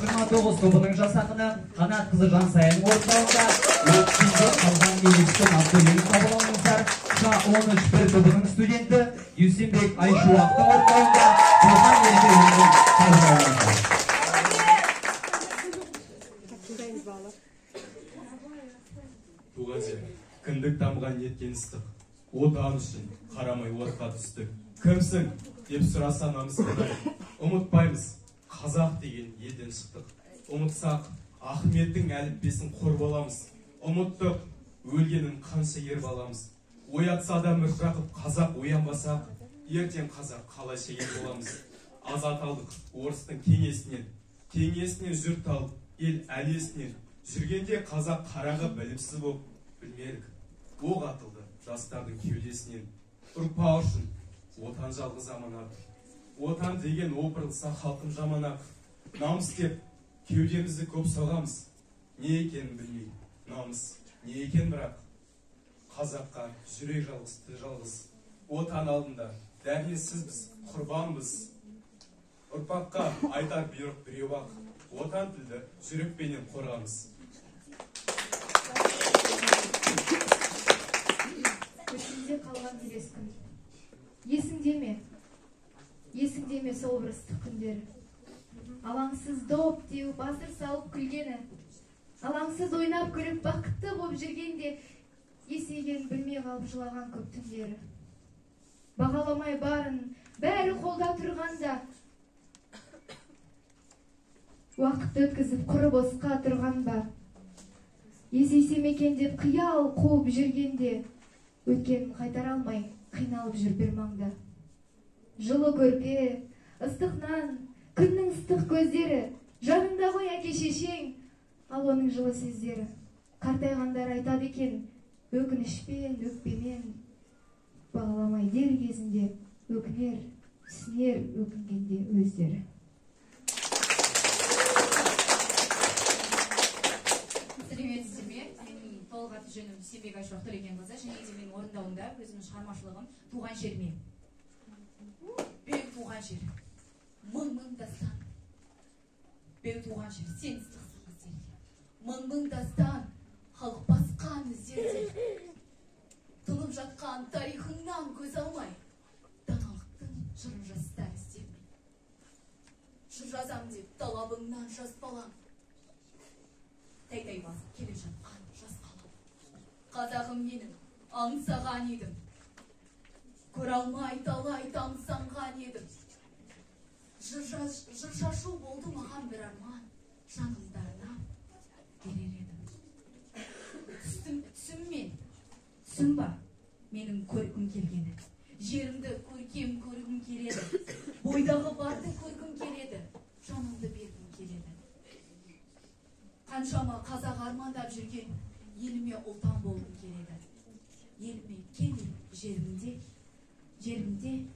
29 тобының жасағына Қанат қызы Жансаяның орталығында өткенде қалған елексін автоленіп қабыл алыңыздар. Ша-13 бір тобының студенті Юсенбек Айшуақтың орталығында туған елге өнімін қабыл алыңыздар. Туған жер, кіндік тамған еткен ыстық, отан үшін қарамай отқа түстік. Кімсің деп сұраса намыспен ұмытпаймыз, қазақ деген елден шықтық. Ұмытсақ, Ахметтің әліппесін қор боламыз. Ұмыттық, өлгенін қанша ер баламыз. Оятса да мұрқақып қазақ оянбасақ, ертең қазақ қалайша ел боламыз. Азат алдық орыстың кеңесінен жұрт алып, ел әлесінен. Жүргенде қазақ қарағы біліпсіз боп білмелік. Оқ атылды жастардың кеудесінен. Ұрпақ үшін отан жалғыз аманат. Отан деген опырылса халқым жаманат. Намыс деп кеудемізді көп соғамыз. Не екенін білмей, намыс не екен бірақ. Қазаққа жүрек жалғыз, тіл жалғыз. Отан алдында дәрменсіз біз, құрбанбыз. Ұрпаққа айтар бұйрық біреу ақ. Отан тілді жүрекпенен қорғамыз. Көшінде қалған келес күн. Есіңде ме сол бір ыстық күндері. Алаңсыз доп теуіп асыр салып күлгені. Алаңсыз ойнап күліп бақытты боп жүргенде, есейген білмей қалып жылаған көп түндері. Бағаламай барын, бәрі қолда тұрғанда, уақытты өткізіп құры босқа тұрған ба? Есейсем екен деп қиял қуып жүргенде, өткенін қайтара алмай қиналып жүр бір маңда. Жылы көрпе, ыстықнан, күннің ыстық көздері, жанында ғой әке шешең, ал оның жылы сөздері. Қартайғандар айтады екен, өкінішпен, өкпемен, бағаламай дер кезінде, өкінер, түсінер өкінгенде өздері. Сәлеметсіздер ме? Менің толық аты жөнім Юсенбек Айшуақ Төлекенқызы, және де менің орындауында өзімнің шығармашылығым туған жеріме. Беу туған жер, мың дастан. Беу туған жер, сен ыстықсың іздерде. Мың дастан, халық басқан іздерде. Тұнып жатқан тарихыңнан көз алмай, даналықтың жырын жастар іздермей. Жыр жазам деп талабыңнан жас балам. Тәй басып келе жатқан жас қалам. Қазағым менің аңсаған едім. Көр алмай талай тамсанған едім. Жыр шашу болды маған бір арман. Жанымдарына берер едім. Түсім ба менің көргім келгені. Жерімді көркем көргім келеді. Бойдағы барды көргім келеді. Жанымды бергім келеді. Қаншама қазақ армандап жүрген, еліме ұлтан болғым келеді. Еліме кел жерімде келгім келеді.